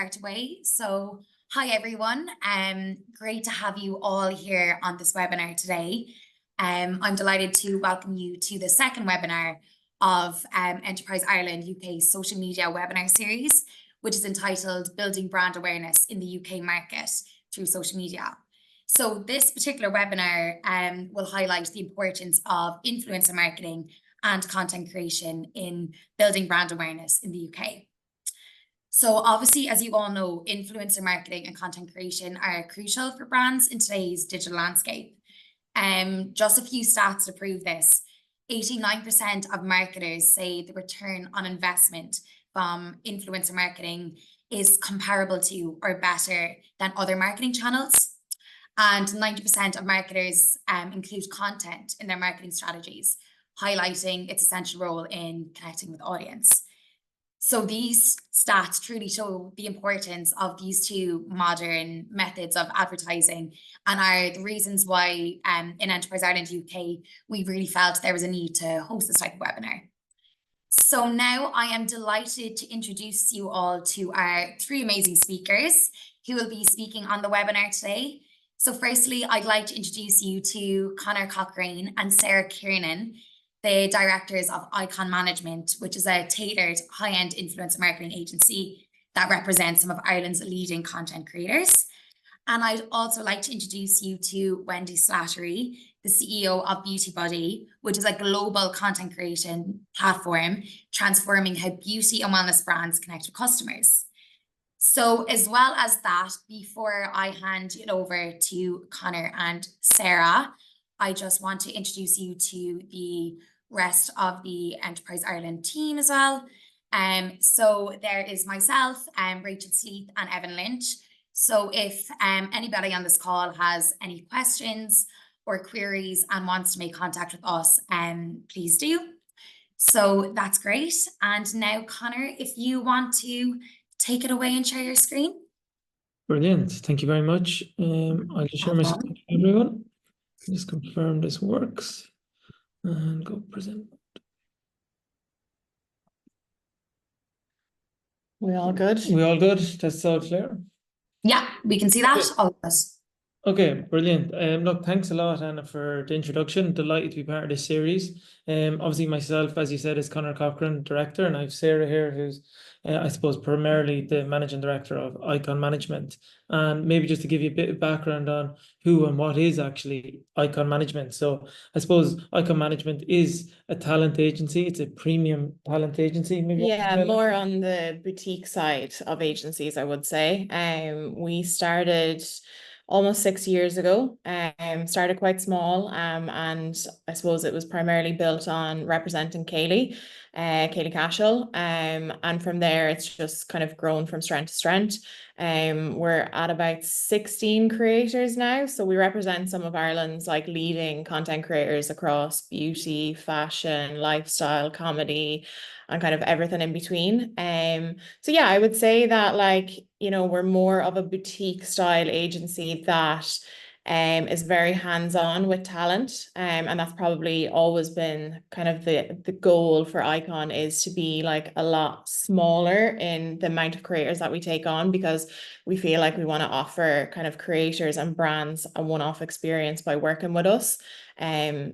Start away. So, hi everyone. Great to have you all here on this webinar today. I'm delighted to welcome you to the second webinar of Enterprise Ireland UK's social media webinar series, which is entitled Building Brand Awareness in the UK Market Through Social Media. So this particular webinar will highlight the importance of influencer marketing and content creation in building brand awareness in the UK. So obviously, as you all know, influencer marketing and content creation are crucial for brands in today's digital landscape. Just a few stats to prove this. 89% of marketers say the return on investment from influencer marketing is comparable to or better than other marketing channels. And 90% of marketers include content in their marketing strategies, highlighting its essential role in connecting with audience. So these stats truly show the importance of these two modern methods of advertising and are the reasons why in Enterprise Ireland UK, we really felt there was a need to host this type of webinar. So now I am delighted to introduce you all to our three amazing speakers who will be speaking on the webinar today. So firstly, I'd like to introduce you to Conor Cochrane and Sarah Kiernan, the directors of Icon Management, which is a tailored high-end influencer marketing agency that represents some of Ireland's leading content creators. And I'd also like to introduce you to Wendy Slattery, the CEO of Beauty Buddy, which is a global content creation platform transforming how beauty and wellness brands connect with customers. So as well as that, before I hand it over to Conor and Sarah, I just want to introduce you to the rest of the Enterprise Ireland team as well. So there is myself, Rachel Sleeth and Evan Lynch. So if anybody on this call has any questions or queries and wants to make contact with us, please do. So that's great. And now, Conor, if you want to take it away and share your screen. Brilliant. Thank you very much. I'll just share my screen with everyone. Just confirm this works and go present. We all good? We all good? That's all clear? Yeah, we can see that. Okay. All of us. Okay, brilliant. Look, thanks a lot, Anna, for the introduction. Delighted to be part of this series. Obviously myself, as you said, is Conor Cochrane, director, and I have Sarah here, who's I suppose primarily the managing director of Icon Management. And maybe just to give you a bit of background on who and what is actually Icon Management. So I suppose Icon Management is a talent agency. It's a premium talent agency. Maybe more on the boutique side of agencies, I would say. We started almost 6 years ago, started quite small, and I suppose it was primarily built on representing Kaylee Cashel, and from there it's just kind of grown from strength to strength. We're at about 16 creators now, so we represent some of Ireland's like leading content creators across beauty, fashion, lifestyle, comedy, and kind of everything in between. So yeah, I would say that, like, you know, we're more of a boutique style agency that is very hands-on with talent, and that's probably always been kind of the goal for Icon, is to be like a lot smaller in the amount of creators that we take on, because we feel like we want to offer kind of creators and brands a one-off experience by working with us.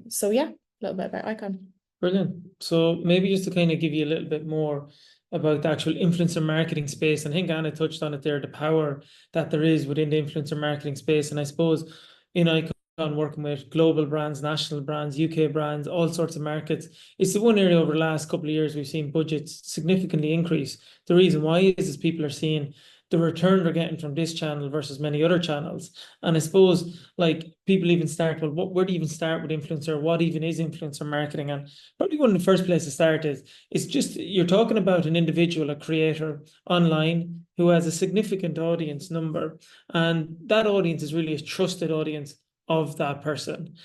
So yeah, a little bit about Icon. Brilliant. So maybe just to kind of give you a little bit more about the actual influencer marketing space, and I think Anna touched on it there, the power that there is within the influencer marketing space. And I suppose in Icon, working with global brands, national brands, UK brands, all sorts of markets, it's the one area over the last couple of years we've seen budgets significantly increase. The reason why is people are seeing the return they're getting from this channel versus many other channels. And I suppose, like, people even start, well, where do you even start with influencer? What even is influencer marketing? And probably one of the first places to start is just, you're talking about an individual, a creator online who has a significant audience number. And that audience is really a trusted audience of that person.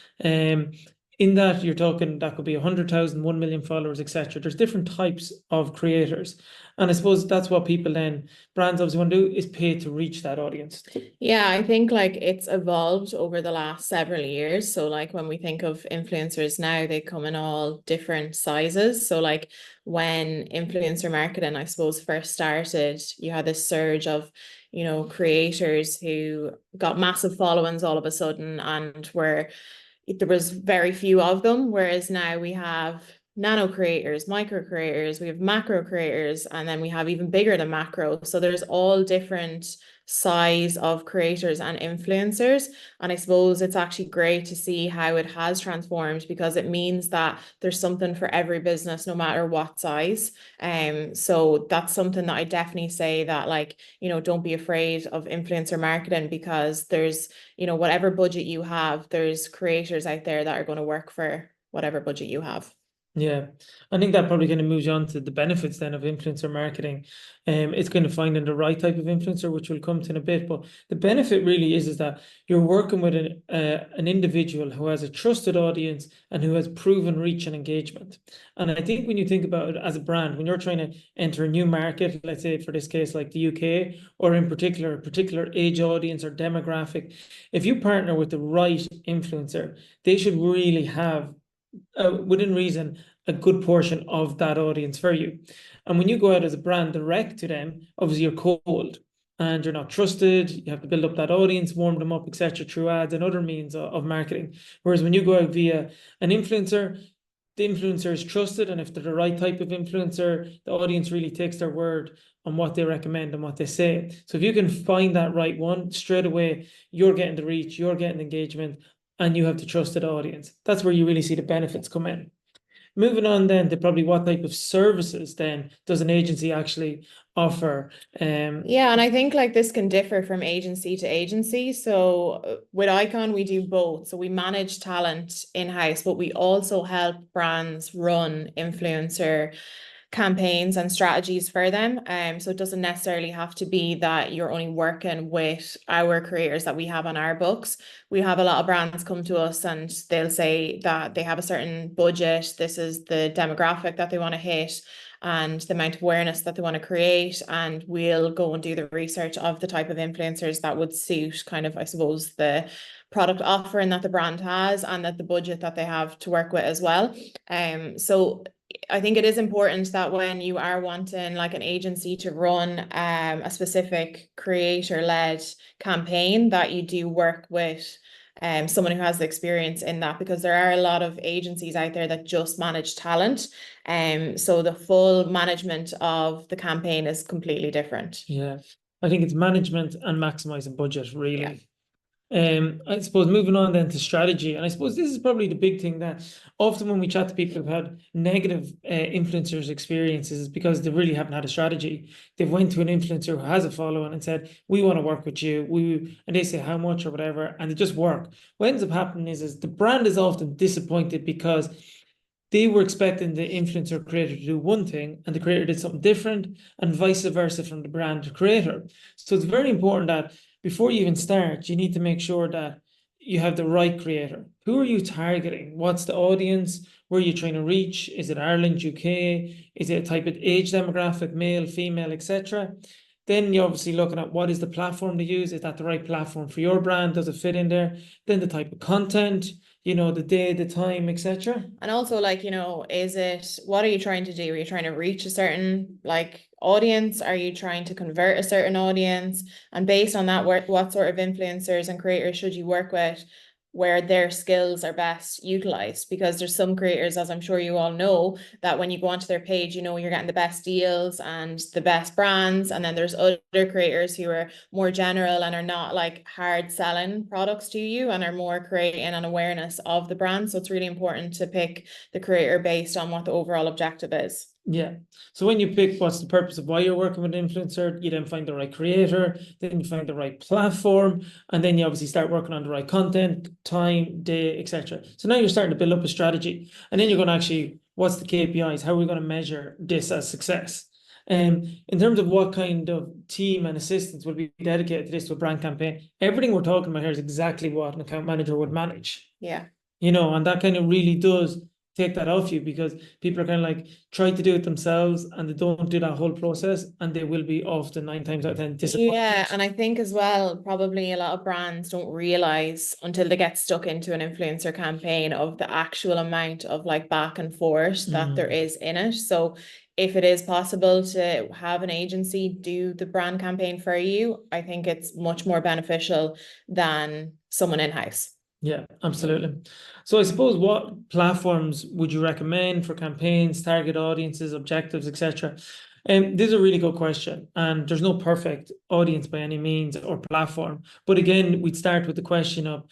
in that you're talking, that could be 100,000, 1 million followers, etc. There's different types of creators. And I suppose that's what people then, brands obviously want to do, is pay to reach that audience. Yeah, I think like it's evolved over the last several years. So like when we think of influencers now, they come in all different sizes. So like when influencer marketing, I suppose, first started, you had this surge of, you know, creators who got massive followings all of a sudden and there was very few of them, whereas now we have nano creators, micro creators, we have macro creators, and then we have even bigger than macro. So there's all different size of creators and influencers. And I suppose it's actually great to see how it has transformed, because it means that there's something for every business, no matter what size. So that's something that I definitely say that, like, you know, don't be afraid of influencer marketing, because there's, you know, whatever budget you have, there's creators out there that are going to work for whatever budget you have. Yeah, I think that probably kind of moves on to the benefits then of influencer marketing. It's kind of finding the right type of influencer, which we'll come to in a bit. But the benefit really is that you're working with an individual who has a trusted audience and who has proven reach and engagement. And I think when you think about it as a brand, when you're trying to enter a new market, let's say for this case like the UK, or in particular a particular age audience or demographic, if you partner with the right influencer, they should really have, within reason, a good portion of that audience for you. And when you go out as a brand direct to them, obviously you're cold and you're not trusted. You have to build up that audience, warm them up, etc., through ads and other means of marketing. Whereas when you go out via an influencer, the influencer is trusted, and if they're the right type of influencer, the audience really takes their word on what they recommend and what they say. So if you can find that right one, straight away, you're getting the reach, you're getting engagement, and you have the trusted audience. That's where you really see the benefits come in. Moving on then to probably what type of services then does an agency actually offer? Yeah, and I think like this can differ from agency to agency. So with Icon, we do both. So we manage talent in-house, but we also help brands run influencer campaigns and strategies for them. So it doesn't necessarily have to be that you're only working with our creators that we have on our books. We have a lot of brands come to us and they'll say that they have a certain budget. This is the demographic that they want to hit and the amount of awareness that they want to create. And we'll go and do the research of the type of influencers that would suit kind of, I suppose, the product offering that the brand has and that the budget that they have to work with as well. So I think it is important that when you are wanting like an agency to run a specific creator-led campaign, that you do work with someone who has the experience in that, because there are a lot of agencies out there that just manage talent. So the full management of the campaign is completely different. Yeah, I think it's management and maximizing budget, really. Yeah. I suppose moving on then to strategy, and I suppose this is probably the big thing that often when we chat to people who've had negative influencers experiences is because they really haven't had a strategy. They've went to an influencer who has a following and said, we want to work with you, and they say how much or whatever, and they just work. What ends up happening is the brand is often disappointed because they were expecting the influencer creator to do one thing and the creator did something different, and vice versa from the brand to creator. So it's very important that before you even start, you need to make sure that you have the right creator. Who are you targeting? What's the audience? Where are you trying to reach? Is it Ireland, UK? Is it a type of age demographic, male, female, etc.? Then you're obviously looking at what is the platform to use. Is that the right platform for your brand? Does it fit in there? Then the type of content, you know, the day, the time, etc. And also, like, you know, what are you trying to do? Are you trying to reach a certain like audience? Are you trying to convert a certain audience? And based on that, what sort of influencers and creators should you work with, where their skills are best utilized? Because there's some creators, as I'm sure you all know, that when you go onto their page, you know, you're getting the best deals and the best brands. And then there's other creators who are more general and are not like hard selling products to you and are more creating an awareness of the brand. So it's really important to pick the creator based on what the overall objective is. Yeah. So when you pick what's the purpose of why you're working with an influencer, you then find the right creator, then you find the right platform, and then you obviously start working on the right content, time, day, etc. So now you're starting to build up a strategy, and then you're going to actually, what's the KPIs? How are we going to measure this as success? In terms of what kind of team and assistants will be dedicated to this to a brand campaign, everything we're talking about here is exactly what an account manager would manage. Yeah. and that kind of really does take that off you, because people are kind of like try to do it themselves and they don't do that whole process, and they will be often 9 times out of 10 disappointed. Yeah, and I think as well, probably a lot of brands don't realize until they get stuck into an influencer campaign of the actual amount of like back and forth that there is in it. So if it is possible to have an agency do the brand campaign for you, I think it's much more beneficial than someone in-house. Yeah, absolutely. So I suppose, what platforms would you recommend for campaigns, target audiences, objectives, etc.? This is a really good question, and there's no perfect audience by any means or platform. But again, we'd start with the question of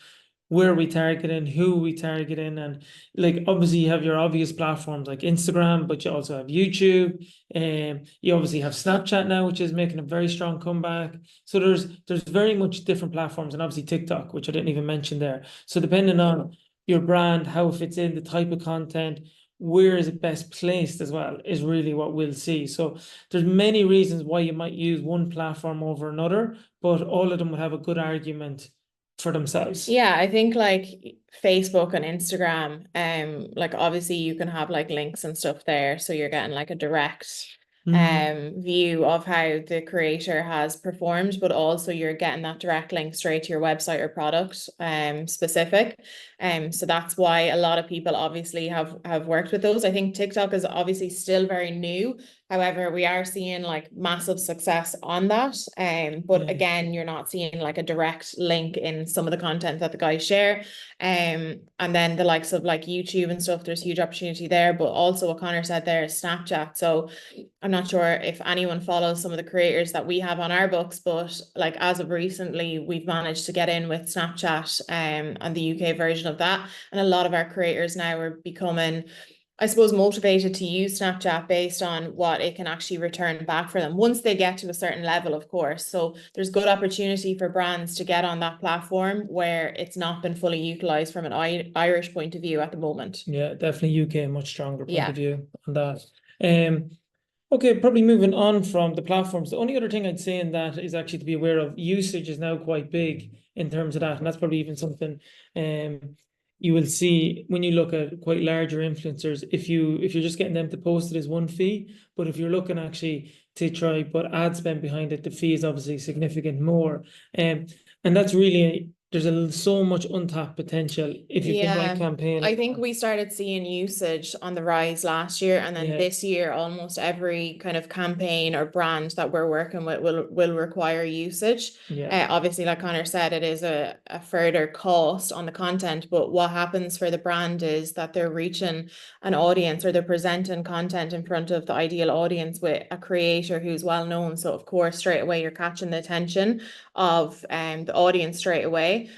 where are we targeting, who are we targeting, and like obviously you have your obvious platforms like Instagram, but you also have YouTube, and you obviously have Snapchat now, which is making a very strong comeback. So there's very much different platforms, and obviously TikTok, which I didn't even mention there. So depending on your brand, how it fits in, the type of content, where is it best placed as well, is really what we'll see. So there's many reasons why you might use one platform over another, but all of them would have a good argument for themselves. Yeah, I think like Facebook and Instagram, like obviously you can have like links and stuff there, so you're getting like a direct view of how the creator has performed, but also you're getting that direct link straight to your website or product specific. So that's why a lot of people obviously have worked with those. I think TikTok is obviously still very new. However, we are seeing like massive success on that. But again, you're not seeing like a direct link in some of the content that the guys share. And then the likes of like YouTube and stuff, there's huge opportunity there. But also what Conor said there is Snapchat. So I'm not sure if anyone follows some of the creators that we have on our books, but like as of recently, we've managed to get in with Snapchat and the UK version of that. And a lot of our creators now are becoming, I suppose, motivated to use Snapchat based on what it can actually return back for them once they get to a certain level, of course. So there's good opportunity for brands to get on that platform where it's not been fully utilized from an Irish point of view at the moment. Yeah, definitely UK, much stronger point of view on that. Okay, probably moving on from the platforms. The only other thing I'd say in that is actually to be aware of usage is now quite big in terms of that. And that's probably even something you will see when you look at quite larger influencers. If you're just getting them to post it as one fee, but if you're looking actually to try put ad spend behind it, the fee is obviously significant more. And that's really there's so much untapped potential if you can write campaign. I think we started seeing usage on the rise last year, and then this year almost every kind of campaign or brand that we're working with will require usage. Obviously, like Conor said, it is a further cost on the content, but what happens for the brand is that they're reaching an audience, or they're presenting content in front of the ideal audience with a creator who's well known. So of course, straight away you're catching the attention of the audience straight away,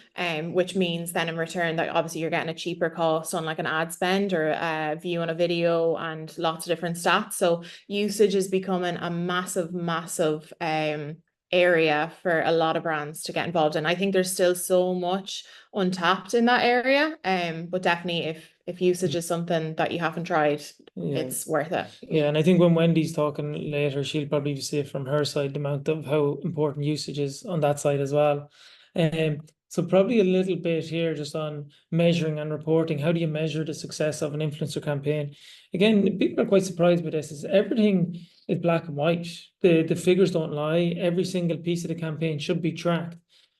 which means then in return that obviously you're getting a cheaper cost on like an ad spend or a view on a video and lots of different stats. So usage is becoming a massive area for a lot of brands to get involved in. I think there's still so much untapped in that area, but definitely if usage is something that you haven't tried, it's worth it. Yeah, and I think when Wendy's talking later, she'll probably see it from her side, the amount of how important usage is on that side as well. So probably a little bit here just on measuring and reporting. How do you measure the success of an influencer campaign? Again, people are quite surprised by this. Is everything is black and white. The figures don't lie. Every single piece of the campaign should be tracked.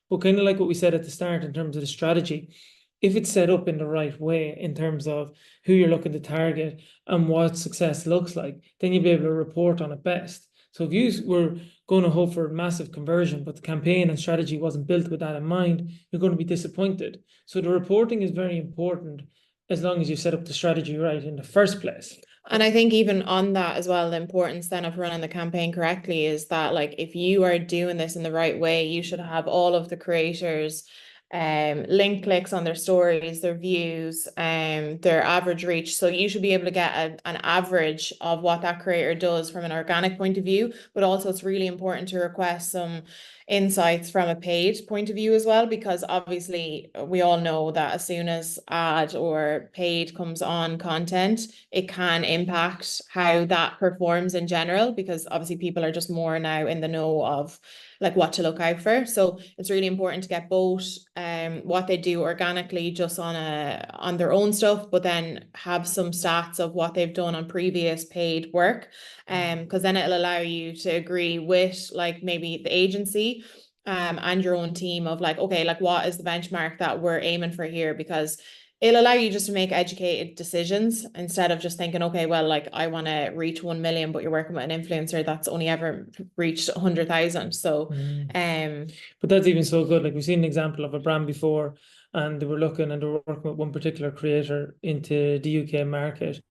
But kind of like what we said at the start in terms of the strategy, if it's set up in the right way in terms of who you're looking to target and what success looks like, then you'll be able to report on it best. So if you were going to hope for massive conversion, but the campaign and strategy wasn't built with that in mind, you're going to be disappointed. So the reporting is very important as long as you set up the strategy right in the first place. And I think even on that as well, the importance then of running the campaign correctly is that like if you are doing this in the right way, you should have all of the creators link clicks on their stories, their views, their average reach. So you should be able to get an average of what that creator does from an organic point of view, but also it's really important to request some insights from a paid point of view as well, because obviously we all know that as soon as ad or paid comes on content, it can impact how that performs in general, because obviously people are just more now in the know of like what to look out for. So it's really important to get both what they do organically just on their own stuff, but then have some stats of what they've done on previous paid work. Because then it'll allow you to agree with like maybe the agency and your own team of like, okay, like what is the benchmark that we're aiming for here? Because it'll allow you just to make educated decisions instead of just thinking, okay, well, like I want to reach 1 million, but you're working with an influencer that's only ever reached 100,000. So, but that's even so good. Like we've seen an example of a brand before, and they were looking and they were working with one particular creator into the UK market.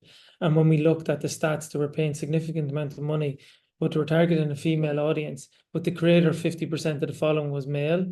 And when we looked at the stats, they were paying significant amount of money, but they were targeting a female audience. But the creator, 50% of the following was male.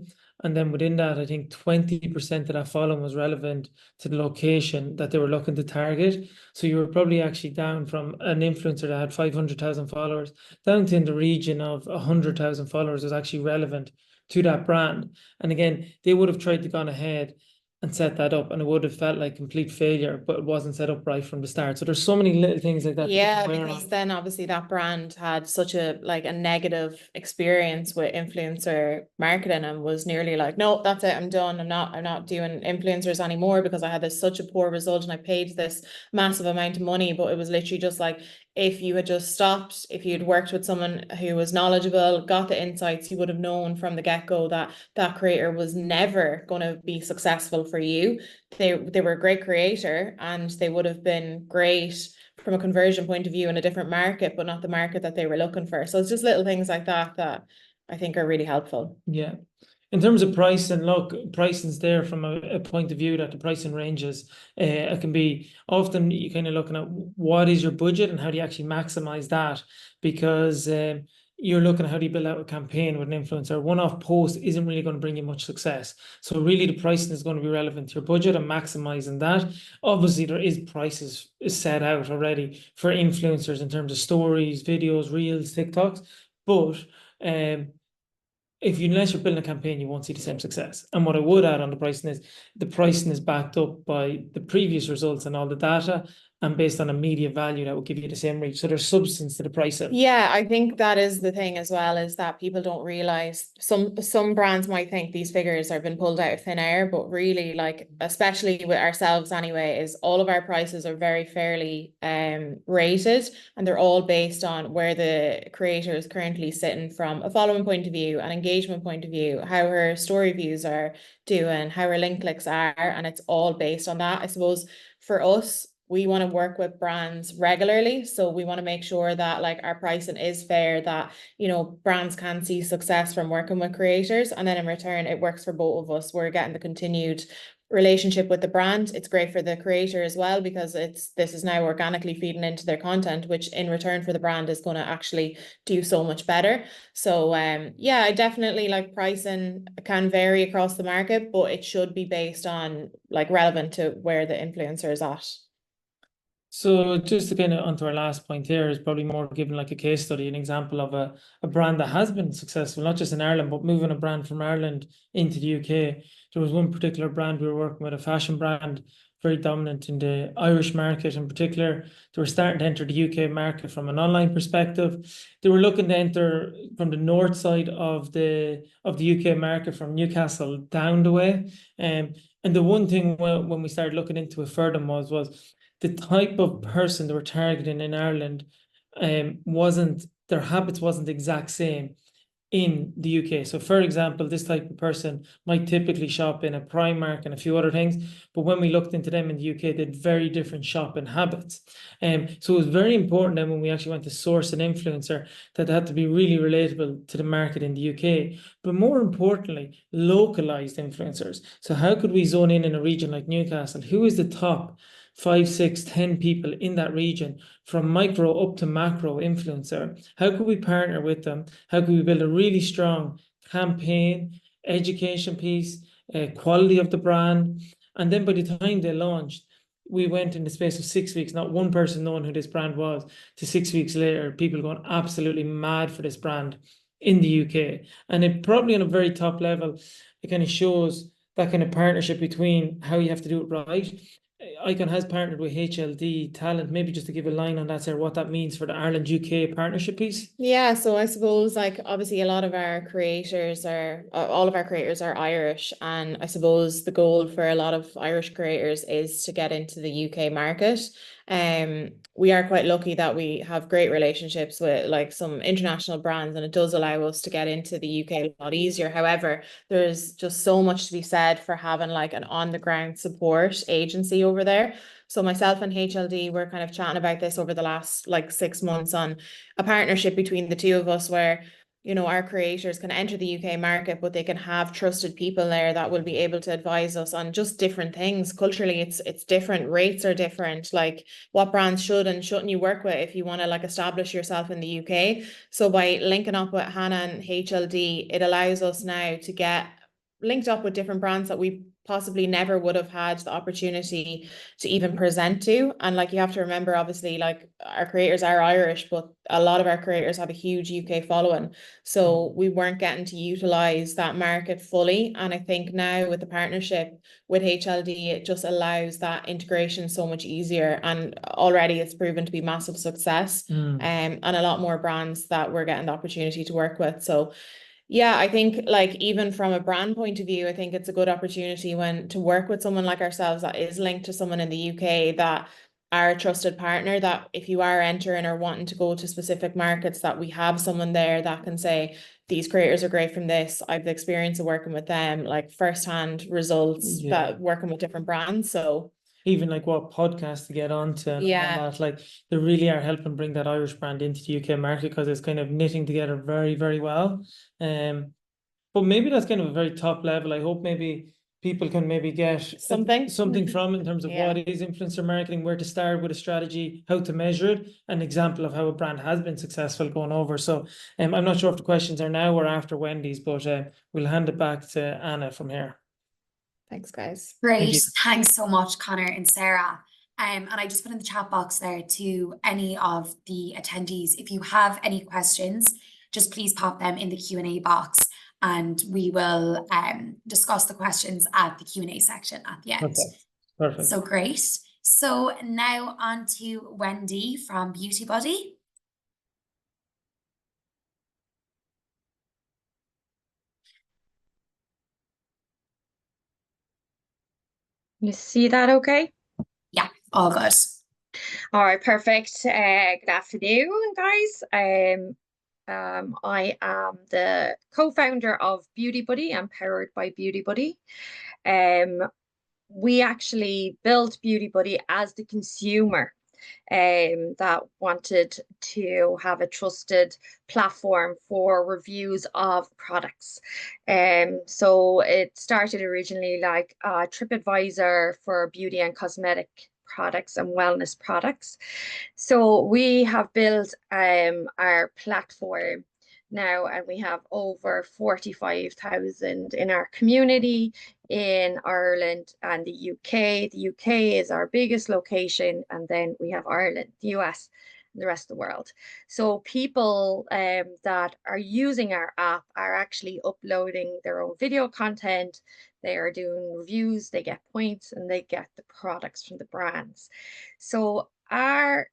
And then within that, I think 20% of that following was relevant to the location that they were looking to target. So you were probably actually down from an influencer that had 500,000 followers down to in the region of 100,000 followers was actually relevant to that brand. And again, they would have tried to gone ahead and set that up, and it would have felt like complete failure, but it wasn't set up right from the start. So there's so many little things like that. Yeah, because then obviously that brand had such a negative experience with influencer marketing and was nearly like, no, that's it, I'm done. I'm not doing influencers anymore because I had such a poor result and I paid this massive amount of money. But it was literally just like, if you had just stopped, if you'd worked with someone who was knowledgeable, got the insights, you would have known from the get-go that that creator was never going to be successful for you. They were a great creator and they would have been great from a conversion point of view in a different market, but not the market that they were looking for. So it's just little things like that that I think are really helpful. Yeah. In terms of pricing, look, pricing's there from a point of view that the pricing ranges. It can be often you kind of looking at what is your budget and how do you actually maximize that, because you're looking at how do you build out a campaign with an influencer. One-off post isn't really going to bring you much success. So really the pricing is going to be relevant to your budget and maximizing that. Obviously, there is prices set out already for influencers in terms of stories, videos, reels, TikToks, but unless you're building a campaign, you won't see the same success. And what I would add on the pricing is backed up by the previous results and all the data, and based on a media value that will give you the same reach. So there's substance to the pricing. Yeah, I think that is the thing as well, is that people don't realize some brands might think these figures have been pulled out of thin air, but really, like, especially with ourselves anyway, is all of our prices are very fairly rated, and they're all based on where the creator is currently sitting from a following point of view, an engagement point of view, how her story views are doing, how her link clicks are, and it's all based on that. I suppose for us, we want to work with brands regularly. So we want to make sure that like our pricing is fair, that, you know, brands can see success from working with creators. And then in return, it works for both of us. We're getting the continued relationship with the brand. It's great for the creator as well, because this is now organically feeding into their content, which in return for the brand is going to actually do so much better. So yeah, I definitely like pricing can vary across the market, but it should be based on like relevant to where the influencer is at. So just to kind of onto our last point here is probably more given like a case study, an example of a brand that has been successful, not just in Ireland, but moving a brand from Ireland into the UK. There was one particular brand we were working with, a fashion brand, very dominant in the Irish market in particular. They were starting to enter the UK market from an online perspective. They were looking to enter from the north side of the UK market, from Newcastle down the way. And the one thing when we started looking into it further was the type of person they were targeting in Ireland their habits wasn't the exact same in the UK. So for example, this type of person might typically shop in a Primark and a few other things, but when we looked into them in the UK, they had very different shopping habits. So it was very important then when we actually went to source an influencer that they had to be really relatable to the market in the UK, but more importantly, localized influencers. So how could we zone in a region like Newcastle? Who is the top 5, 6, 10 people in that region, from micro up to macro influencer? How could we partner with them? How could we build a really strong campaign, education piece, quality of the brand? And then by the time they launched, we went in the space of 6 weeks, not one person knowing who this brand was, to 6 weeks later, people going absolutely mad for this brand in the UK. And it probably on a very top level, it kind of shows that kind of partnership between how you have to do it right. Icon has partnered with HLD Talent. Maybe just to give a line on that, Sarah, what that means for the Ireland UK partnership piece. Yeah, so I suppose like obviously a lot of our creators are all of our creators are Irish, and I suppose the goal for a lot of Irish creators is to get into the UK market. We are quite lucky that we have great relationships with like some international brands, and it does allow us to get into the UK a lot easier. However, there's just so much to be said for having like an on the ground support agency over there. So myself and HLD, we're kind of chatting about this over the last like 6 months on a partnership between the two of us where, you know, our creators can enter the UK market, but they can have trusted people there that will be able to advise us on just different things. Culturally, it's different, rates are different, like what brands should and shouldn't you work with if you want to like establish yourself in the UK. So by linking up with Hannah and HLD, it allows us now to get linked up with different brands that we possibly never would have had the opportunity to even present to. And like you have to remember, obviously, like our creators are Irish, but a lot of our creators have a huge UK following. So we weren't getting to utilize that market fully. And I think now with the partnership with HLD, it just allows that integration so much easier. And already it's proven to be massive success. And a lot more brands that we're getting the opportunity to work with. So yeah, I think like even from a brand point of view, I think it's a good opportunity when to work with someone like ourselves that is linked to someone in the UK that are a trusted partner, that if you are entering or wanting to go to specific markets, that we have someone there that can say, these creators are great from this. I've the experience of working with them, like firsthand results that working with different brands. So even like what podcasts to get onto and all that, like they really are helping bring that Irish brand into the UK market because it's kind of knitting together very, very well. But maybe that's kind of a very top level. I hope maybe people can maybe get something from in terms of what is influencer marketing, where to start with a strategy, how to measure it, an example of how a brand has been successful going over. So I'm not sure if the questions are now or after Wendy's, but we'll hand it back to Anna from here. Thanks, guys. Great. Thanks so much, Conor and Sarah. And I just put in the chat box there to any of the attendees. If you have any questions, just please pop them in the Q&A box and we will discuss the questions at the Q&A section at the end. Okay. Perfect. So great. So now on to Wendy from Beauty Buddy. You see that okay? Yeah, all good. All right, perfect. Good afternoon, guys. I am the co-founder of Beauty Buddy. I'm powered by Beauty Buddy. We actually built Beauty Buddy as the consumer that wanted to have a trusted platform for reviews of products. So it started originally like a TripAdvisor for beauty and cosmetic products and wellness products. So we have built our platform now, and we have over 45,000 in our community in Ireland and the UK. The UK is our biggest location, and then we have Ireland, the US, and the rest of the world. So people that are using our app are actually uploading their own video content. They are doing reviews, they get points, and they get the products from the brands. So our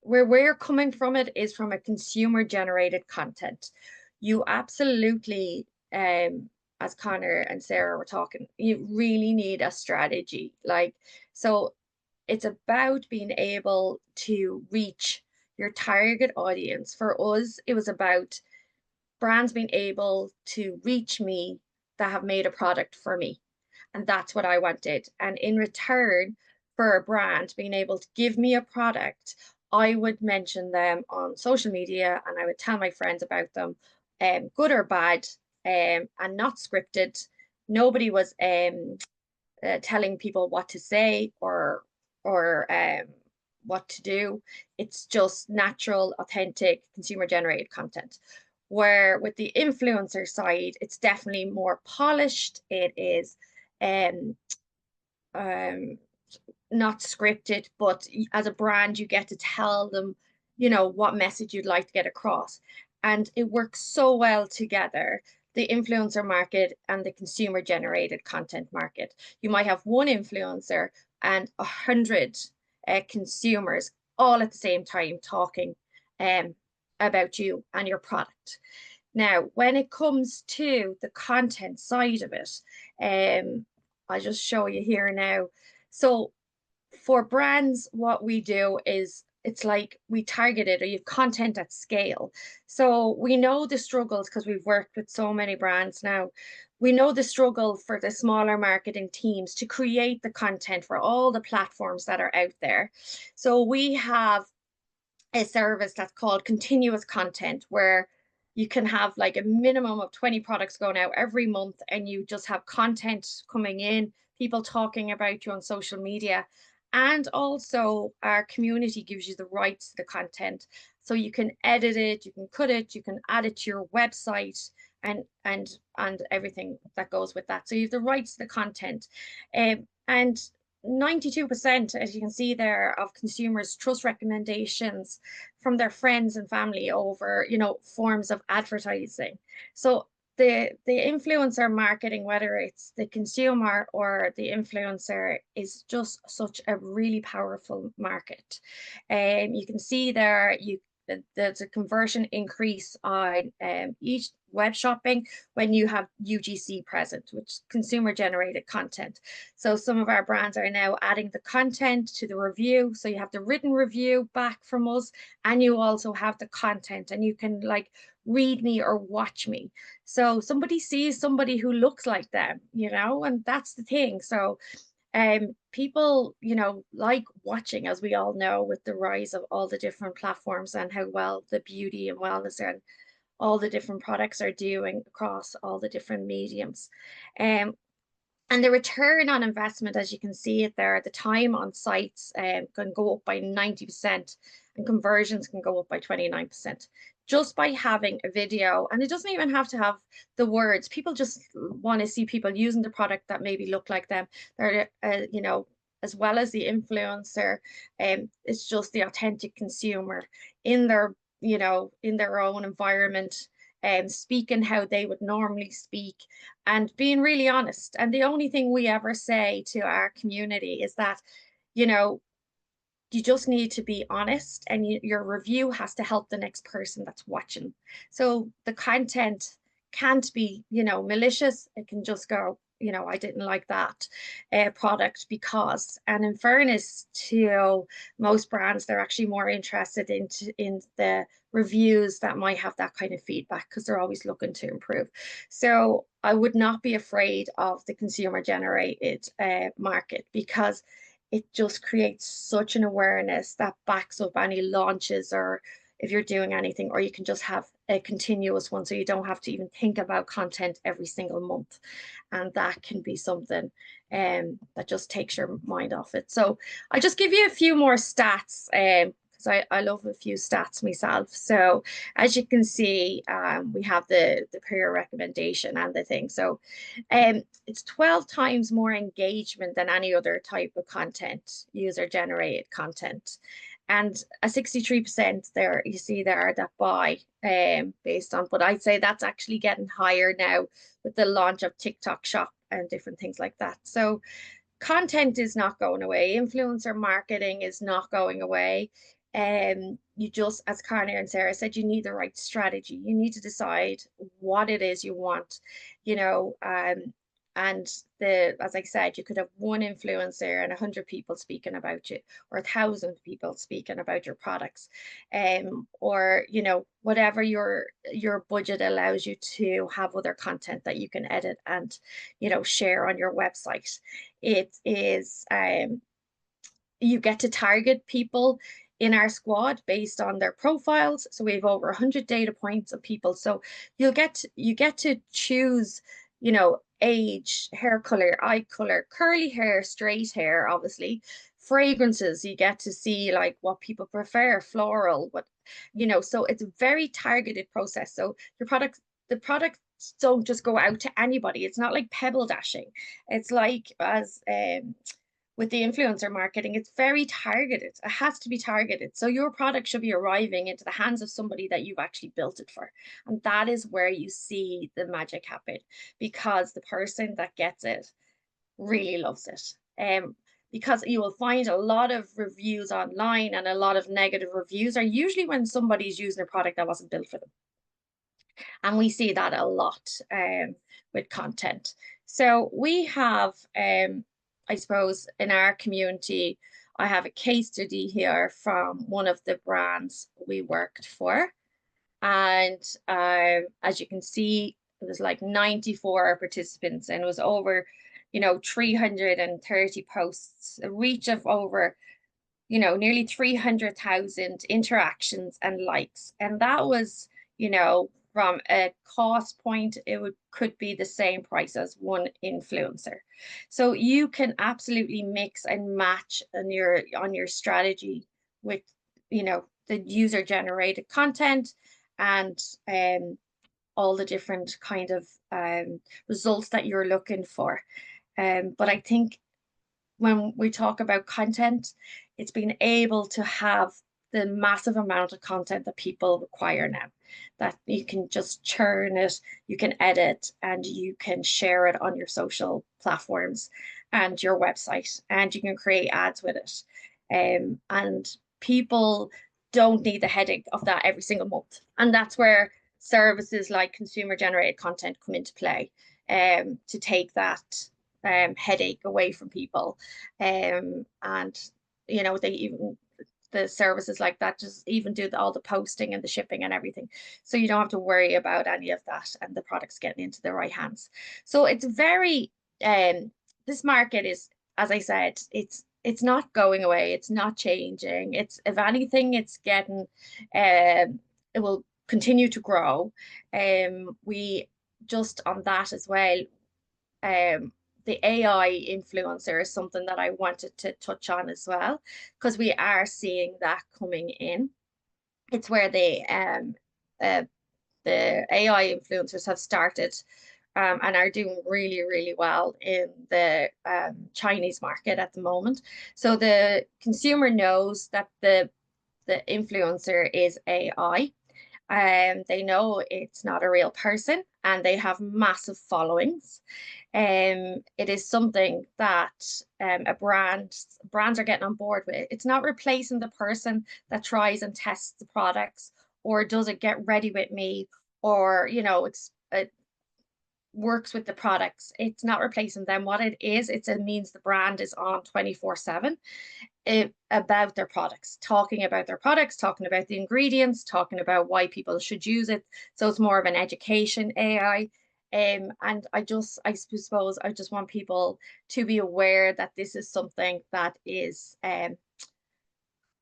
where we're coming from it is from a consumer generated content. You absolutely, as Conor and Sarah were talking, you really need a strategy. Like, so it's about being able to reach your target audience. For us, it was about brands being able to reach me that have made a product for me. And that's what I wanted. And in return for a brand being able to give me a product, I would mention them on social media and I would tell my friends about them, good or bad, and not scripted. Nobody was telling people what to say or what to do. It's just natural, authentic, consumer generated content. Where with the influencer side, it's definitely more polished. It is not scripted, but as a brand, you get to tell them, you know, what message you'd like to get across. And it works so well together. the influencer market and the consumer generated content market. You might have one influencer and 100 consumers all at the same time talking about you and your product. Now, when it comes to the content side of it, I'll just show you here now. So for brands, what we do is it's like we target it, or you have content at scale. So we know the struggles because we've worked with so many brands now. We know the struggle for the smaller marketing teams to create the content for all the platforms that are out there. So we have a service that's called continuous content, where you can have like a minimum of 20 products going out every month, and you just have content coming in, people talking about you on social media. And also our community gives you the rights to the content. So you can edit it, you can cut it, you can add it to your website, and everything that goes with that. So you have the rights to the content. And 92%, as you can see there, of consumers trust recommendations from their friends and family over, forms of advertising. So the influencer marketing, whether it's the consumer or the influencer, is just such a really powerful market. And you can see there, there's a conversion increase on each web shopping when you have UGC present, which is consumer generated content. So some of our brands are now adding the content to the review. So you have the written review back from us, and you also have the content, and you can like read me or watch me. So somebody sees somebody who looks like them, and that's the thing. So people, like watching, as we all know, with the rise of all the different platforms and how well the beauty and wellness and all the different products are doing across all the different mediums. And the return on investment, as you can see it there, the time on sites can go up by 90%, and conversions can go up by 29%. Just by having a video, and it doesn't even have to have the words. People just want to see people using the product that maybe look like them. They're, as well as the influencer, it's just the authentic consumer in their, in their own environment, speaking how they would normally speak, and being really honest. And the only thing we ever say to our community is that, you just need to be honest, and your review has to help the next person that's watching. So the content can't be, malicious. It can just go, I didn't like that product because, and in fairness to most brands, they're actually more interested in the reviews that might have that kind of feedback, because they're always looking to improve. So I would not be afraid of the consumer generated market, because it just creates such an awareness that backs up any launches, or if you're doing anything, or you can just have a continuous one, so you don't have to even think about content every single month. And that can be something that just takes your mind off it. So I'll just give you a few more stats, because I love a few stats myself. So as you can see, we have the peer recommendation and the thing. So it's 12 times more engagement than any other type of content, user generated content. And a 63% there, you see there, that buy based on, but I'd say that's actually getting higher now with the launch of TikTok Shop and different things like that. So content is not going away. Influencer marketing is not going away. You just, as Conor and Sarah said, you need the right strategy. You need to decide what it is you want, and as I said, you could have one influencer and 100 people speaking about you, or 1,000 people speaking about your products, or whatever your budget allows you to have other content that you can edit and share on your website. It is you get to target people in our squad based on their profiles. So we have over 100 data points of people. So you get to choose, age, hair color, eye color, curly hair, straight hair, obviously, fragrances. You get to see like what people prefer, floral, so it's a very targeted process. So the products don't just go out to anybody. It's not like pebble dashing. It's like, as with the influencer marketing, it's very targeted. It has to be targeted. So your product should be arriving into the hands of somebody that you've actually built it for. And that is where you see the magic happen, because the person that gets it really loves it. Because you will find a lot of reviews online, and a lot of negative reviews are usually when somebody's using a product that wasn't built for them. And we see that a lot with content. So we have, I suppose, in our community, I have a case study here from one of the brands we worked for. And as you can see, it was like 94 participants, and it was over, 330 posts, a reach of over, nearly 300,000 interactions and likes. And that was, from a cost point, could be the same price as one influencer. So you can absolutely mix and match on your strategy with, the user generated content, and all the different kind of results that you're looking for. But I think when we talk about content, it's being able to have the massive amount of content that people require now, that you can just churn it, you can edit, and you can share it on your social platforms and your website, and you can create ads with it. And people don't need the headache of that every single month. And that's where services like consumer generated content come into play, to take that headache away from people. And the services like that just even do all the posting and the shipping and everything, so you don't have to worry about any of that, and the product's getting into the right hands. So it's very this market is, as I said, it's not going away, it's not changing. It's, if anything, it's getting it will continue to grow. We just on that as well, the AI influencer is something that I wanted to touch on as well, because we are seeing that coming in. It's where the AI influencers have started, and are doing really, really well in the Chinese market at the moment. So the consumer knows that the influencer is AI. They know it's not a real person, and they have massive followings. It is something that brands are getting on board with. It's not replacing the person that tries and tests the products, or does it get ready with me, or it works with the products. It's not replacing them. What it is, it means the brand is on 24/7 about their products, talking about their products, talking about the ingredients, talking about why people should use it. So it's more of an education AI. And I suppose I just want people to be aware that this is something that is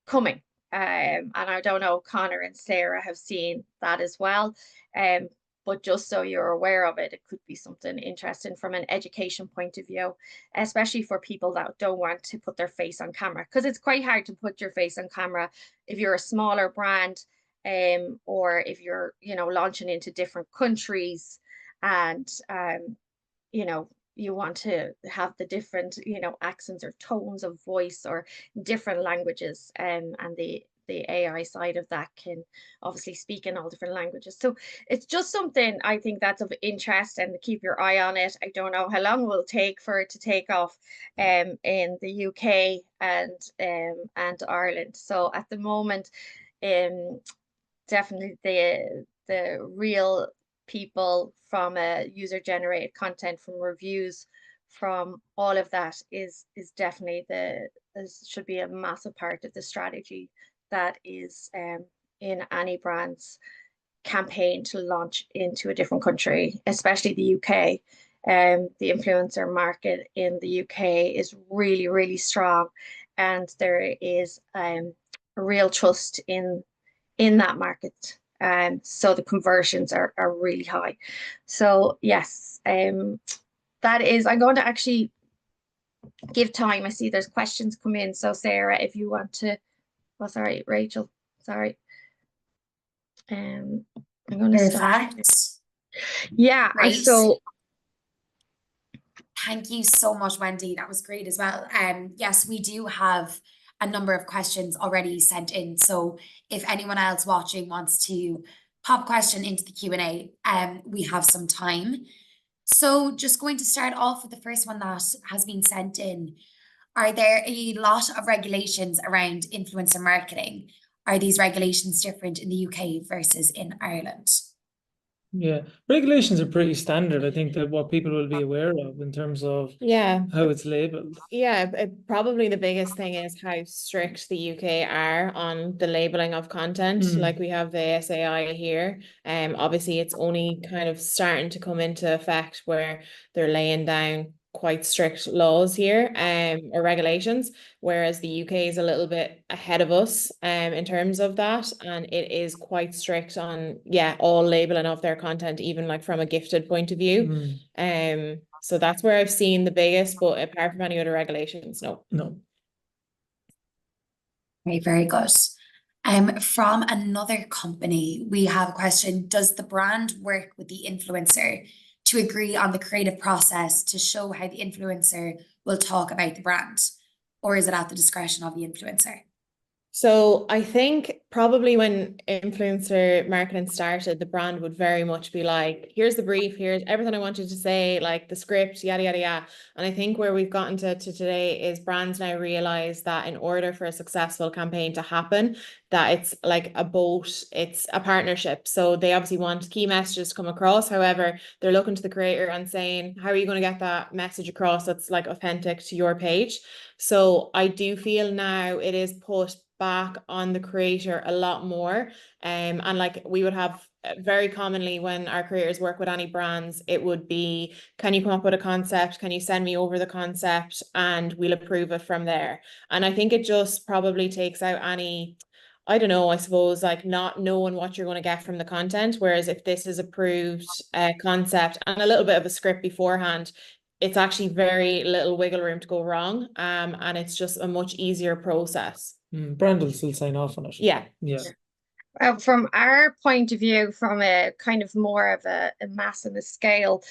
coming. And I don't know, Conor and Sarah have seen that as well. But just so you're aware of it, it could be something interesting from an education point of view, especially for people that don't want to put their face on camera, because it's quite hard to put your face on camera if you're a smaller brand, or if you're, launching into different countries, and, you want to have the different, accents or tones of voice, or different languages, and the AI side of that can obviously speak in all different languages. So it's just something I think that's of interest, and keep your eye on it. I don't know how long it will take for it to take off in the UK and Ireland. So at the moment, definitely the real people from user generated content, from reviews, from all of that is definitely should be a massive part of the strategy that is in any brand's campaign to launch into a different country, especially the UK. The influencer market in the UK is really, really strong, and there is a real trust in that market. So the conversions are really high. So yes, that is, I'm going to actually give time. I see there's questions come in. So Sarah, if you want to, oh, sorry, Rachel, sorry. I'm going to stop. Perfect. Yeah, Right. so Thank you so much, Wendy. That was great as well. Yes, we do have a number of questions already sent in. So if anyone else watching wants to pop a question into the Q&A, we have some time. So just going to start off with the first one that has been sent in. Are there a lot of regulations around influencer marketing? Are these regulations different in the UK versus in Ireland? Yeah, regulations are pretty standard. I think that what people will be aware of in terms of Yeah. how it's labeled. Yeah, probably the biggest thing is how strict the UK are on the labeling of content. Like we have the SAI here. Obviously it's only kind of starting to come into effect where they're laying down quite strict laws here, or regulations, whereas the UK is a little bit ahead of us in terms of that, and it is quite strict on all labeling of their content, even like from a gifted point of view. So that's where I've seen the biggest, but apart from any other regulations, no. Okay, very good. From another company, we have a question. Does the brand work with the influencer to agree on the creative process to show how the influencer will talk about the brand? Or is it at the discretion of the influencer? So I think probably when influencer marketing started, the brand would very much be like, here's the brief, here's everything I want you to say, like the script, yada, yada, yada. And I think where we've gotten to today is brands now realize that in order for a successful campaign to happen, that it's like a boat, it's a partnership. So they obviously want key messages to come across. However, they're looking to the creator and saying, how are you going to get that message across that's like authentic to your page? So I do feel now it is put back on the creator a lot more. And like we would have very commonly when our creators work with any brands, it would be, can you come up with a concept? Can you send me over the concept and we'll approve it from there? And I think it just probably takes out any, I don't know, I suppose like not knowing what you're going to get from the content. Whereas if this is approved concept and a little bit of a script beforehand, it's actually very little wiggle room to go wrong. And it's just a much easier process. Brand will still sign off on it. Yeah. From our point of view, from a kind of more of a mass and a scale,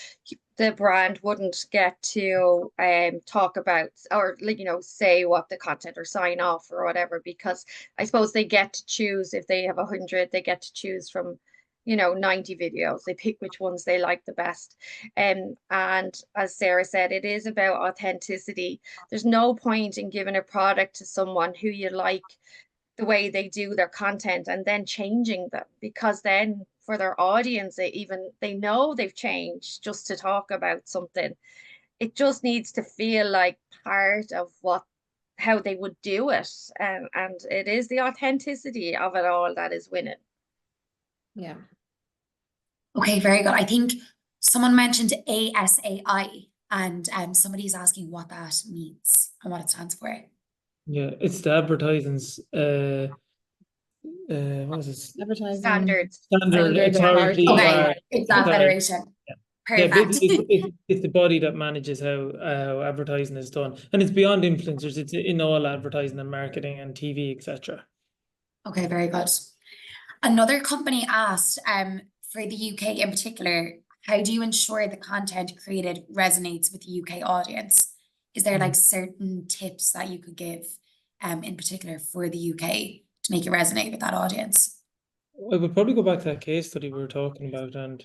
the brand wouldn't get to talk about or say what the content or sign off or whatever, because I suppose they get to choose. If they have 100, they get to choose from 90 videos. They pick which ones they like the best. And as Sarah said, it is about authenticity. There's no point in giving a product to someone who you like the way they do their content and then changing them, because then for their audience, they know they've changed just to talk about something. It just needs to feel like part of how they would do it. And it is the authenticity of it all that is winning. Yeah. Okay, very good. I think someone mentioned ASAI, and somebody's asking what that means and what it stands for. Yeah, it's the advertising's what is it? Advertising Standard authority. Okay, it's that federation. Yeah. Perfect. It's the body that manages how advertising is done, and it's beyond influencers. It's in all advertising and marketing and TV, etc. Okay, very good. Another company asked, for the UK in particular, how do you ensure the content created resonates with the UK audience? Is there like certain tips that you could give, in particular for the UK to make it resonate with that audience? I would probably go back to that case study we were talking about, and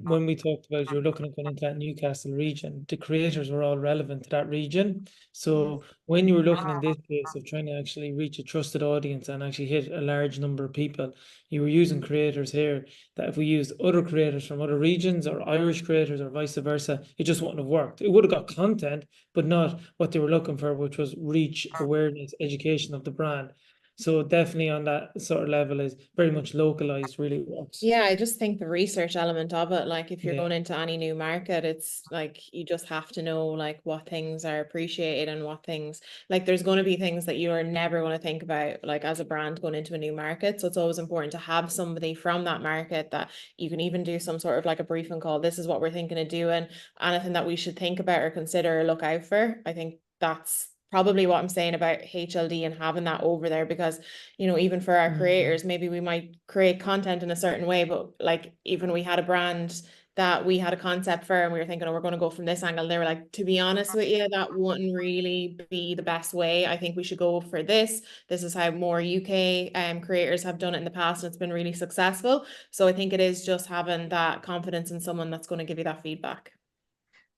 when we talked about you were looking at going into that Newcastle region, the creators were all relevant to that region. So when you were looking in this case of trying to actually reach a trusted audience and actually hit a large number of people, you were using creators here that if we used other creators from other regions or Irish creators or vice versa, it just wouldn't have worked. It would have got content, but not what they were looking for, which was reach, awareness, education of the brand. So definitely on that sort of level is very much localized, really works. Yeah, I just think the research element of it, like if you're Yeah. going into any new market, it's like you just have to know like what things are appreciated and what things, like there's going to be things that you are never going to think about like as a brand going into a new market. So it's always important to have somebody from that market that you can even do some sort of like a briefing call. This is what we're thinking of doing. Anything that we should think about or consider or look out for. I think that's probably what I'm saying about HLD and having that over there, because even for our creators, maybe we might create content in a certain way, but like even we had a brand that we had a concept for and we were thinking, oh, we're going to go from this angle. And they were like, to be honest with you, that wouldn't really be the best way. I think we should go for this. This is how more UK creators have done it in the past, and it's been really successful. So I think it is just having that confidence in someone that's going to give you that feedback.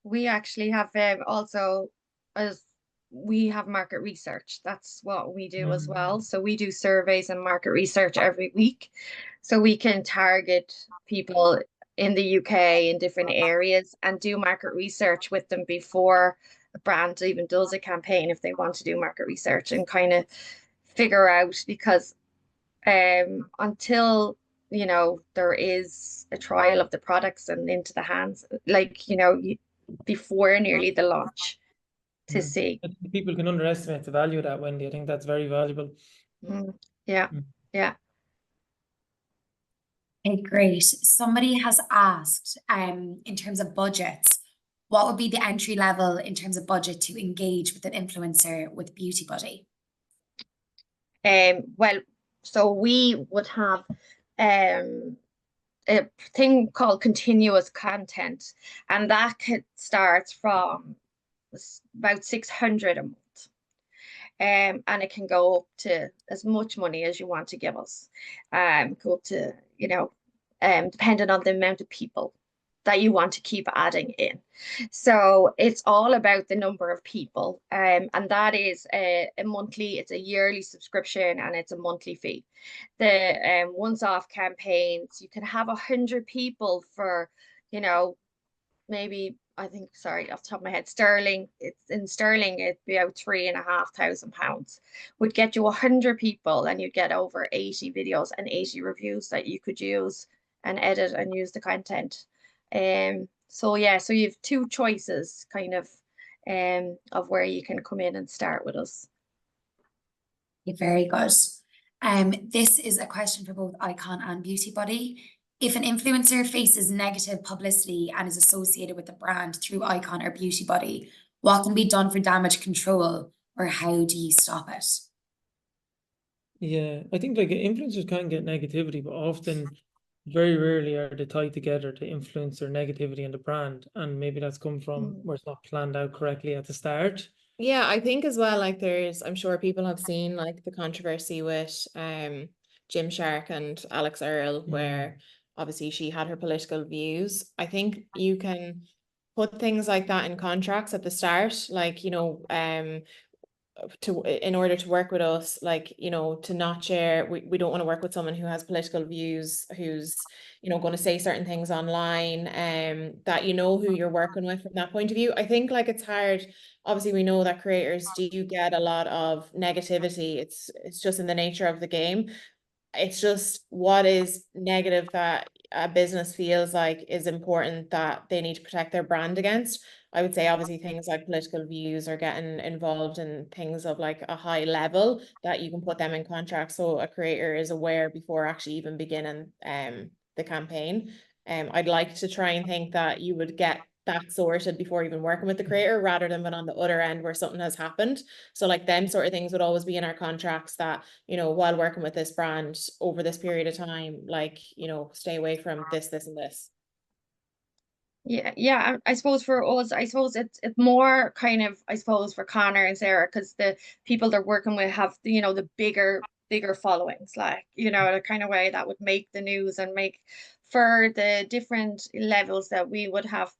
We actually have also, as we have market research. That's what we do as well. So we do surveys and market research every week. So we can target people in the UK in different areas and do market research with them before a brand even does a campaign, if they want to do market research, and kind of figure out, because until there is a trial of the products and into the hands, like before nearly the launch, to see. I think people can underestimate the value of that, Wendy. I think that's very valuable. Yeah. Okay, great. Somebody has asked, in terms of budgets, what would be the entry level in terms of budget to engage with an influencer with Beauty Buddy? Well, so we would have a thing called continuous content, and that starts from about 600 a month. And it can go up to as much money as you want to give us. Go up to, depending on the amount of people that you want to keep adding in. So it's all about the number of people. And that is a monthly, it's a yearly subscription, and it's a monthly fee. The once-off campaigns, you can have 100 people for, maybe, I think, sorry, off the top of my head, sterling, it'd be about £3,500. Would get you 100 people, and you'd get over 80 videos and 80 reviews that you could use and edit and use the content. So you have two choices kind of where you can come in and start with us. Very good. This is a question for both Icon and Beauty Buddy. If an influencer faces negative publicity and is associated with the brand through Icon or Beauty Buddy, what can be done for damage control, or how do you stop it? Yeah, I think like influencers can get negativity, but often, very rarely are they tied together to influencer negativity in the brand. And maybe that's come from where it's not planned out correctly at the start. Yeah, I think as well, like I'm sure people have seen like the controversy with Gymshark and Alex Earl, where obviously she had her political views. I think you can put things like that in contracts at the start, like, in order to work with us, like, to not share, we don't want to work with someone who has political views, who's, going to say certain things online, that who you're working with from that point of view. I think like it's hard. Obviously, we know that creators do get a lot of negativity. It's just in the nature of the game. It's just what is negative that a business feels like is important that they need to protect their brand against. I would say obviously things like political views are getting involved in things of like a high level that you can put them in contract, so a creator is aware before actually even beginning the campaign. I'd like to try and think that you would get that sorted before even working with the creator, rather than being on the other end where something has happened. So like them sort of things would always be in our contracts, that while working with this brand over this period of time, like stay away from this and this. Yeah, I suppose for us, it's more kind of, I suppose, for Conor and Sarah, because the people they're working with have the bigger followings, like the kind of way that would make the news and make for the different levels that we would have.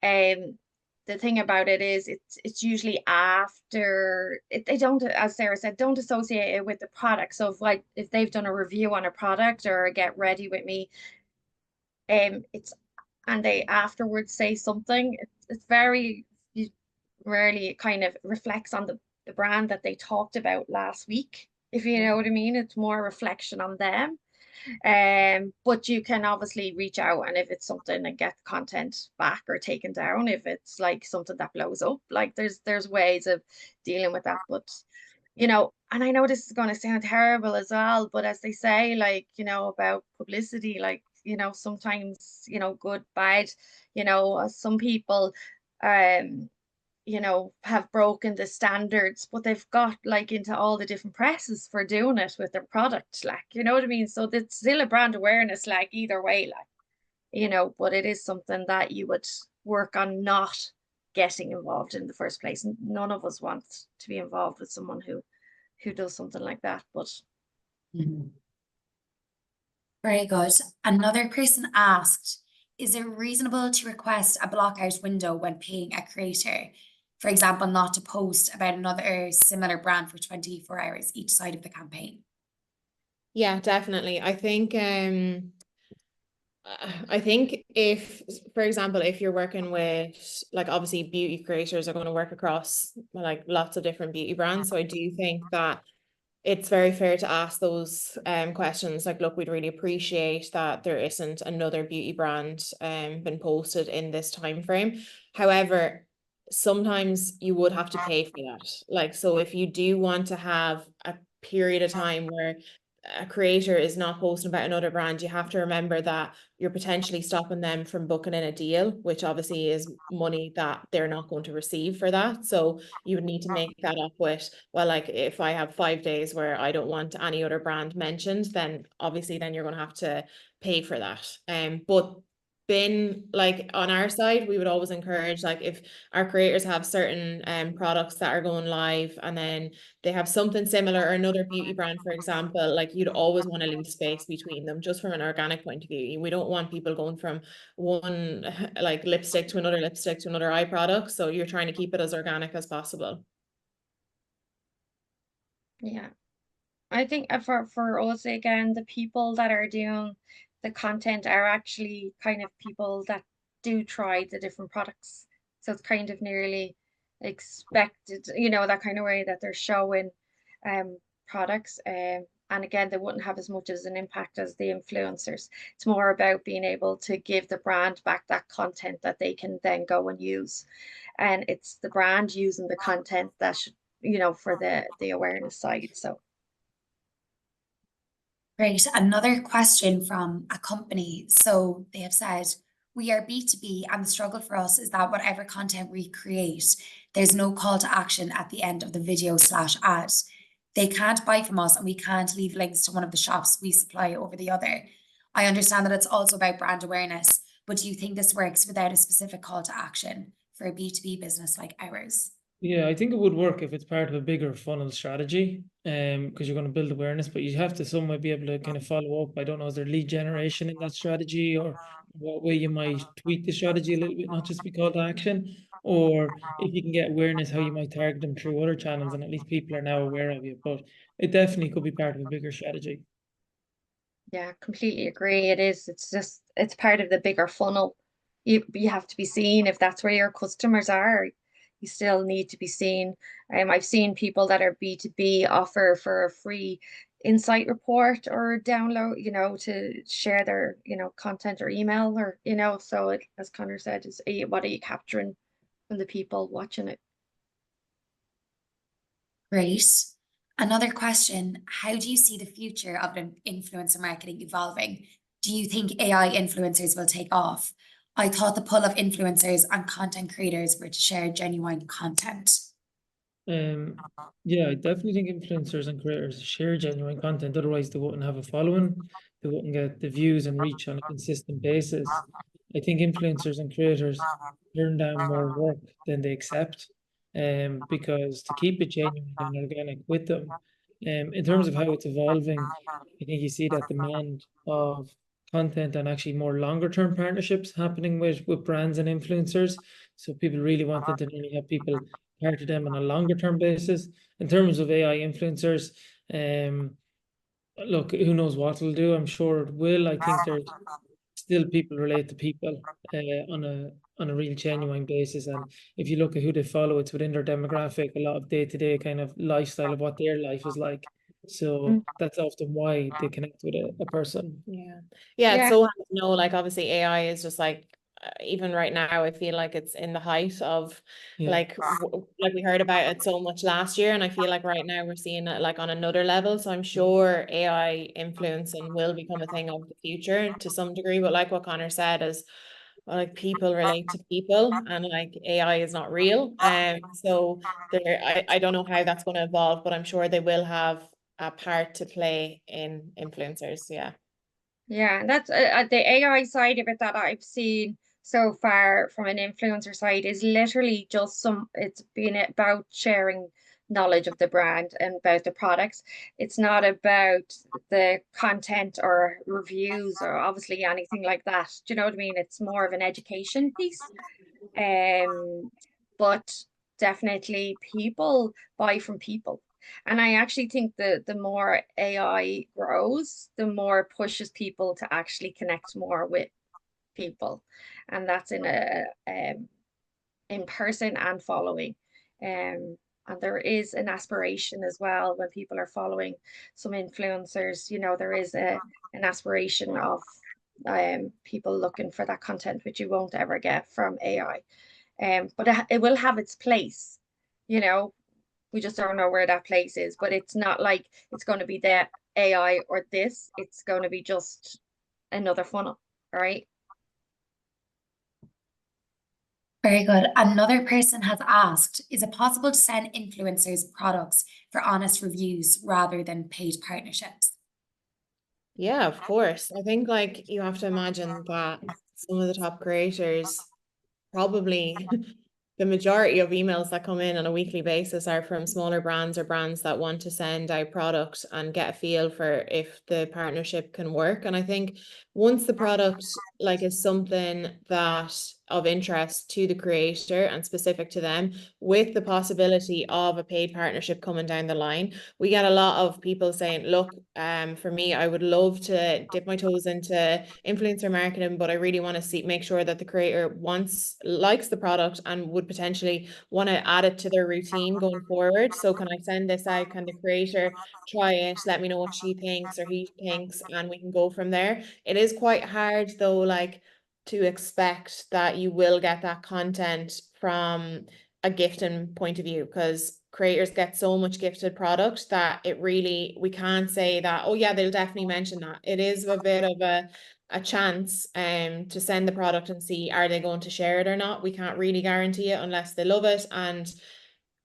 The thing about it is it's usually after they don't, as Sarah said, don't associate it with the product. So if they've done a review on a product or a get ready with me, it's and they afterwards say something, it's very rarely it kind of reflects on the brand that they talked about last week, if you know what I mean. It's more a reflection on them. But you can obviously reach out, and if it's something and get content back or taken down, if it's like something that blows up, like there's ways of dealing with that. But and I know this is going to sound terrible as well, but as they say, like about publicity, like sometimes good, bad, some people have broken the standards, but they've got like into all the different presses for doing it with their product, like, you know what I mean? So it's still a brand awareness, like, either way, like, but it is something that you would work on not getting involved in the first place. None of us want to be involved with someone who does something like that, but Very good. Another person asked, is it reasonable to request a blockout window when paying a creator? For example, not to post about another similar brand for 24 hours each side of the campaign. Yeah, definitely. I think if, for example, if you're working with, like, obviously beauty creators are going to work across like lots of different beauty brands. So I do think that it's very fair to ask those questions. Like, look, we'd really appreciate that there isn't another beauty brand been posted in this time frame. However, sometimes you would have to pay for that. Like, so if you do want to have a period of time where a creator is not posting about another brand, you have to remember that you're potentially stopping them from booking in a deal, which obviously is money that they're not going to receive for that. So you would need to make that up with, well, like if I have 5 days where I don't want any other brand mentioned, then obviously then you're going to have to pay for that. But been like on our side, we would always encourage, like, if our creators have certain products that are going live and then they have something similar or another beauty brand, for example, like, you'd always want to leave space between them just from an organic point of view. We don't want people going from one like lipstick to another eye product. So you're trying to keep it as organic as possible. yeah. I think for us, again, the people that are doing the content are actually kind of people that do try the different products. So it's kind of nearly expected, that kind of way that they're showing products. And again, they wouldn't have as much as an impact as the influencers. It's more about being able to give the brand back that content that they can then go and use. And it's the brand using the content that should, for the awareness side. So Great. Another question from a company. So they have said, we are B2B and the struggle for us is that whatever content we create, there's no call to action at the end of the video/ad. They can't buy from us and we can't leave links to one of the shops we supply over the other. I understand that it's also about brand awareness, but do you think this works without a specific call to action for a B2B business like ours? Yeah, I think it would work if it's part of a bigger funnel strategy, because you're going to build awareness, but you have to somewhere be able to kind of follow up. I don't know, is there lead generation in that strategy, or what way you might tweak the strategy a little bit, not just be call to action, or if you can get awareness, how you might target them through other channels, and at least people are now aware of you. But it definitely could be part of a bigger strategy. yeah, completely agree. It is. It's part of the bigger funnel. You have to be seen. If that's where your customers are, you still need to be seen. I've seen people that are B2B offer for a free insight report or download, to share their, content or email, or, so it, as Conor said, is what are you capturing from the people watching it? Great. Another question, how do you see the future of influencer marketing evolving? Do you think AI influencers will take off? I thought the pull of influencers and content creators were to share genuine content. Yeah, I definitely think influencers and creators share genuine content, otherwise they wouldn't have a following, they wouldn't get the views and reach on a consistent basis. I think influencers and creators turn down more work than they accept, because to keep it genuine and organic with them, in terms of how it's evolving, I think you see that demand of content and actually more longer term partnerships happening with brands and influencers. So people really wanting to really have people part of them on a longer term basis. In terms of AI influencers, look, who knows what it'll do? I'm sure it will. I think there's still people relate to people on a real genuine basis. And if you look at who they follow, it's within their demographic, a lot of day-to-day kind of lifestyle of what their life is like. So that's often why they connect with a person. Yeah, it's Yeah. so hard to know. Like, obviously AI is just like, even right now I feel like it's in the height of, Yeah. like we heard about it so much last year, and I feel like right now we're seeing it like on another level. So I'm sure AI influencing will become a thing of the future to some degree, but like what Conor said is, like, people relate to people, and like AI is not real. So I don't know how that's going to evolve, but I'm sure they will have a part to play in influencers. Yeah. Yeah, and that's the AI side of it that I've seen so far from an influencer side is literally just it's been about sharing knowledge of the brand and about the products. It's not about the content or reviews or obviously anything like that. Do you know what I mean? It's more of an education piece. But definitely people buy from people. And I actually think the more AI grows, the more it pushes people to actually connect more with people. And that's in person and following. And there is an aspiration as well when people are following some influencers, there is an aspiration of people looking for that content which you won't ever get from AI. But it will have its place, you know. We just don't know where that place is, but it's not like it's going to be the AI or this. It's going to be just another funnel, right? Very good. Another person has asked, is it possible to send influencers products for honest reviews rather than paid partnerships? Yeah, of course. I think like you have to imagine that some of the top creators probably the majority of emails that come in on a weekly basis are from smaller brands or brands that want to send out product and get a feel for if the partnership can work. And I think once the product like is something that of interest to the creator and specific to them, with the possibility of a paid partnership coming down the line, we get a lot of people saying, look, for me, I would love to dip my toes into influencer marketing, but I really want to make sure that the creator likes the product and would potentially want to add it to their routine going forward. So can I send this out? Can the creator try it? Let me know what she thinks or he thinks, and we can go from there. It is quite hard though, like to expect that you will get that content from a gifting point of view, because creators get so much gifted product that we can't say that, oh yeah, they'll definitely mention that. It is a bit of a chance to send the product and see, are they going to share it or not? We can't really guarantee it unless they love it, and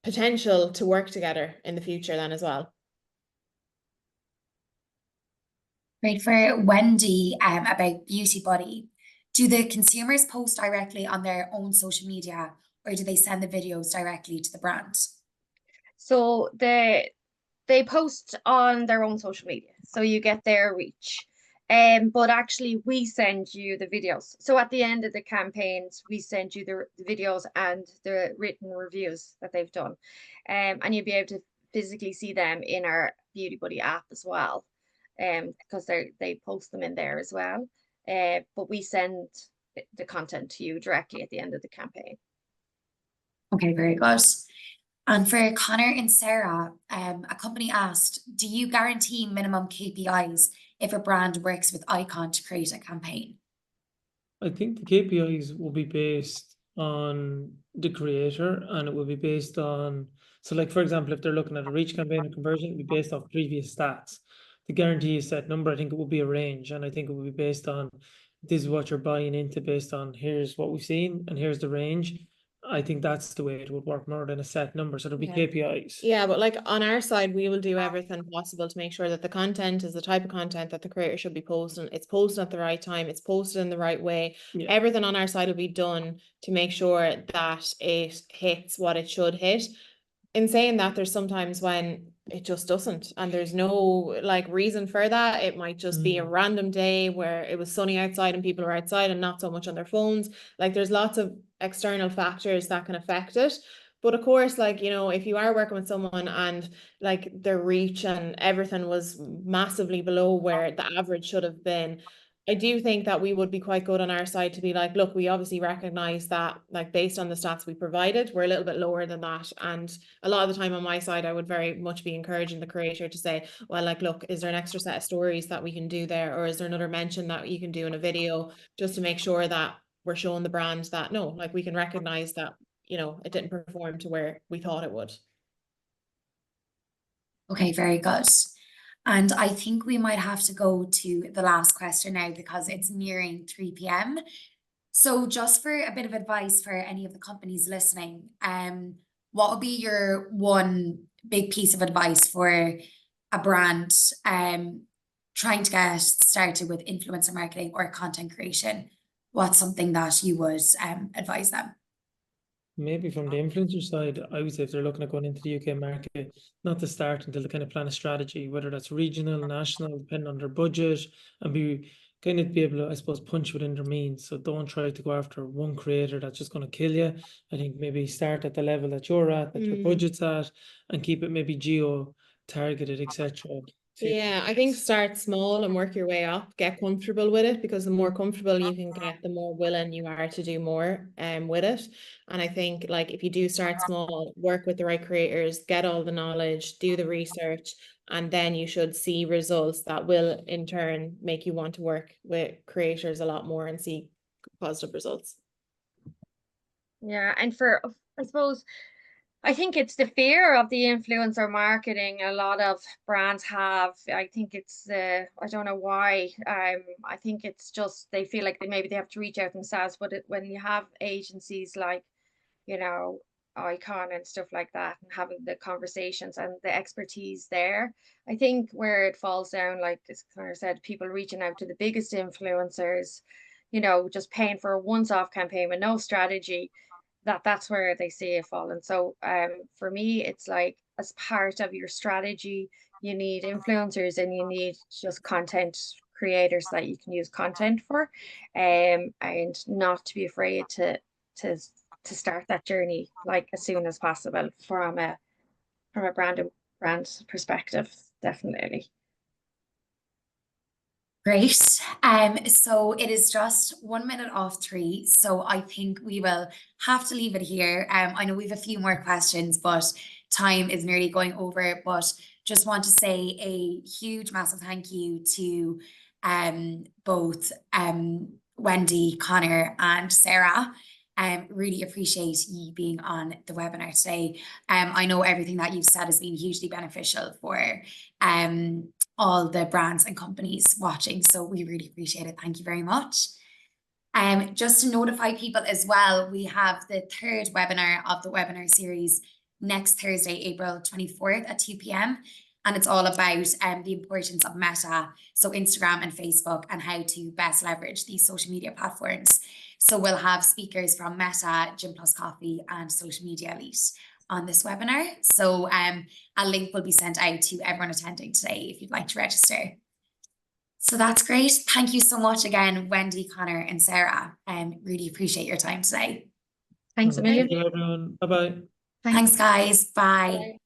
potential to work together in the future then as well. Great. For Wendy, about Beauty Buddy, do the consumers post directly on their own social media or do they send the videos directly to the brand? So they post on their own social media, so you get their reach. But actually we send you the videos. So at the end of the campaigns, we send you the videos and the written reviews that they've done. And you'll be able to physically see them in our Beauty Buddy app as well. Because they post them in there as well. But we send the content to you directly at the end of the campaign. Okay, very good. And for Conor and Sarah, a company asked, do you guarantee minimum KPIs if a brand works with Icon to create a campaign? I think the KPIs will be based on the creator, and it will be based on, so like, for example, if they're looking at a reach campaign or conversion, it will be based off previous stats. The guarantee is set number, I think it will be a range, and I think it will be based on, this is what you're buying into based on, here's what we've seen, and here's the range. I think that's the way it would work more than a set number. So there'll be KPIs. Yeah, but like on our side, we will do everything possible to make sure that the content is the type of content that the creator should be posting. It's posted at the right time. It's posted in the right way. Yeah. Everything on our side will be done to make sure that it hits what it should hit. In saying that, there's sometimes when it just doesn't, and there's no like reason for that. It might just be a random day where it was sunny outside and people were outside and not so much on their phones. Like there's lots of external factors that can affect it. But of course, like, if you are working with someone and like their reach and everything was massively below where the average should have been, I do think that we would be quite good on our side to be like, look, we obviously recognize that, like, based on the stats we provided, we're a little bit lower than that. And a lot of the time on my side, I would very much be encouraging the creator to say, well, like, look, is there an extra set of stories that we can do there? Or is there another mention that you can do in a video, just to make sure that we're showing the brand that, no, like, we can recognize that, it didn't perform to where we thought it would. Okay, very good. And I think we might have to go to the last question now because it's nearing 3 p.m. So just for a bit of advice for any of the companies listening, what would be your one big piece of advice for a brand trying to get started with influencer marketing or content creation, what's something that you would advise them? Maybe from the influencer side, I would say if they're looking at going into the UK market, not to start until they kind of plan a strategy, whether that's regional, national, depending on their budget, and be kind of be able to, I suppose, punch within their means. So don't try to go after one creator that's just going to kill you. I think maybe start at the level that you're at, that your budget's at, and keep it maybe geo targeted, etc. Yeah, I think start small and work your way up. Get comfortable with it, because the more comfortable you can get, the more willing you are to do more with it. And I think, like, if you do start small, work with the right creators, get all the knowledge, do the research, and then you should see results that will in turn make you want to work with creators a lot more and see positive results. Yeah, and I suppose, I think it's the fear of the influencer marketing a lot of brands have. I think it's I don't know why. I think it's just they feel like maybe they have to reach out themselves. But when you have agencies like, you know, Icon and stuff like that, and having the conversations and the expertise there, I think where it falls down, like as Conor said, people reaching out to the biggest influencers, you know, just paying for a once-off campaign with no strategy, that's where they see it fall. And so for me, it's like, as part of your strategy, you need influencers and you need just content creators that you can use content for, and not to be afraid to start that journey like as soon as possible from a brand perspective, definitely. Great. So it is just 1 minute off 3. So I think we will have to leave it here. I know we have a few more questions, but time is nearly going over. But just want to say a huge, massive thank you to both Wendy, Conor, and Sarah. Really appreciate you being on the webinar today. I know everything that you've said has been hugely beneficial for all the brands and companies watching. So we really appreciate it. Thank you very much. Just to notify people as well, we have the 3rd webinar of the webinar series next Thursday, April 24th at 2 p.m. And it's all about the importance of Meta, so Instagram and Facebook, and how to best leverage these social media platforms. So we'll have speakers from Meta, Gym Plus Coffee, and Social Media Elite on this webinar. So a link will be sent out to everyone attending today if you'd like to register. So that's great. Thank you so much again, Wendy, Conor, and Sarah. Really appreciate your time today. Thanks a million. Thank you, everyone. Bye-bye. Thanks, guys. Bye. Bye.